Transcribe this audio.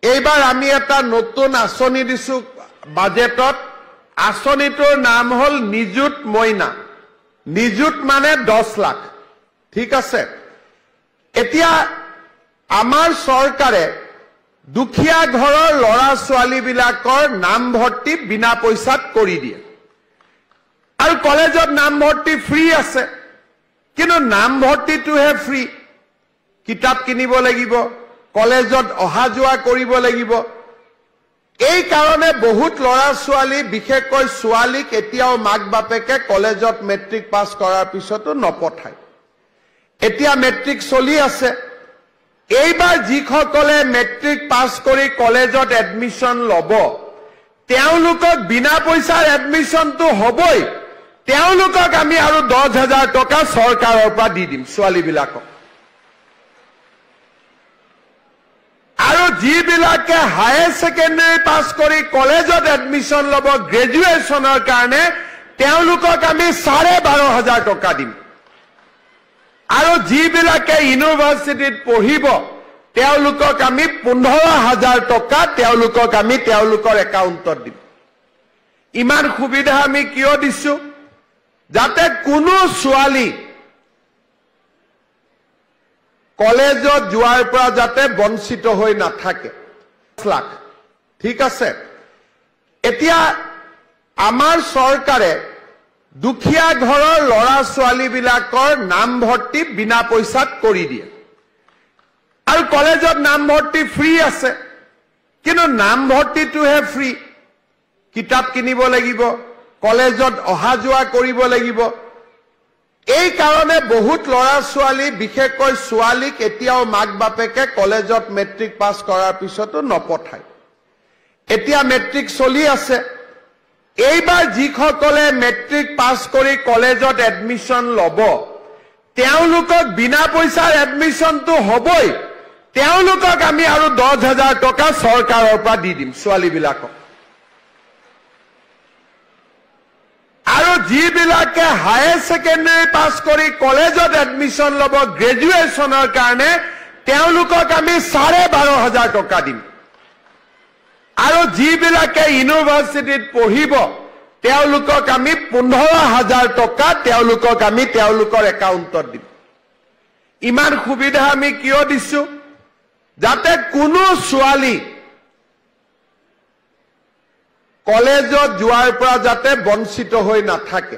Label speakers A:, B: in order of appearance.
A: এইবাৰ আমি এটা নতুন আঁচনি দিছো বাজেটত। আঁচনিটোৰ নাম হল নিযুত মইনা। নিযুত মানে 10 লাখ। ঠিক আছে। এতিয়া আমাৰ চৰকাৰে দুখীয়া ঘৰৰ লৰা ছোৱালী বিলাকৰ নাম ভৰ্তি বিনা পইচাত কৰি দিয়ে আৰু কলেজত নাম ভৰ্তি ফ্ৰী আছে। কিন্তু নাম ভৰ্তিটোহে ফ্ৰী, কিতাপ কিনিব লাগিব, কলেজত অহা যোৱা কৰিব লাগিব। এই কাৰণে বহুত লৰা ছোৱালী, বিশেষকৈ ছোৱালীক এতিয়াও মাক বাপেকে কলেজত মেট্ৰিক পাছ কৰাৰ পিছতো নপঠায়। এতিয়া মেট্ৰিক চলি আছে। এইবাৰ যিসকলে মেট্ৰিক পাছ কৰি কলেজত এডমিশ্যন ল'ব, তেওঁলোকক বিনা পইচাৰ এডমিশ্যনটো হ'বই। তেওঁলোকক আমি আৰু 10,000 টকা চৰকাৰৰ পৰা দি দিম ছোৱালীবিলাকক। আৰু যিবিলাকে হায়াৰ ছেকেণ্ডাৰী পাছ কৰি কলেজত এডমিশ্যন ল'ব গ্ৰেজুৱেশ্যনৰ কাৰণে, তেওঁলোকক আমি 12,500 টকা দিম। আৰু যিবিলাকে ইউনিভাৰ্চিটিত পঢ়িব, তেওঁলোকক আমি 15,000 টকা তেওঁলোকৰ একাউণ্টত দিম। ইমান সুবিধা আমি কিয় দিছো? যাতে কোনো ছোৱালী কলেজত যোৱাৰ পৰা যাতে বঞ্চিত হৈ নাথাকে। 10 লাখ। ঠিক আছে। এতিয়া আমাৰ চৰকাৰে দুখীয়া ঘৰৰ লৰা ছোৱালী বিলাকৰ নাম ভৰ্তি বিনা পইচাত কৰি দিয়ে আৰু কলেজত নাম ভৰ্তি ফ্ৰী আছে। কিন্তু নাম ভৰ্তিটোহে ফ্ৰী, কিতাপ কিনিব লাগিব, কলেজত অহা যোৱা কৰিব লাগিব। এই কাৰণে বহুত লৰা ছোৱালী, বিশেষকৈ ছোৱালীক এতিয়াও মাক বাপেকে কলেজত মেট্ৰিক পাছ কৰাৰ পিছতো নপঠায়। এতিয়া মেট্ৰিক চলি আছে। এইবাৰ যিসকলে মেট্ৰিক পাছ কৰি কলেজত এডমিশ্যন ল'ব, তেওঁলোকক বিনা পইচাৰ এডমিশ্যনটো হ'বই। তেওঁলোকক আমি আৰু 10,000 টকা চৰকাৰৰ পৰা দি দিম ছোৱালীবিলাকক। আৰু যিবিলাকে হায়াৰ ছেকেণ্ডাৰী পাছ কৰি কলেজত এডমিশ্যন ল'ব গ্ৰেজুৱেশ্যনৰ কাৰণে, তেওঁলোকক আমি 12,500 টকা দিম। আৰু যিবিলাকে ইউনিভাৰ্চিটিত পঢ়িব, তেওঁলোকক আমি 15,000 টকা তেওঁলোকৰ একাউণ্টত দিম। ইমান সুবিধা আমি কিয় দিছো? যাতে কোনো ছোৱালী কলেজত যোৱাৰ পৰা যাতে বঞ্চিত হৈ নাথাকে।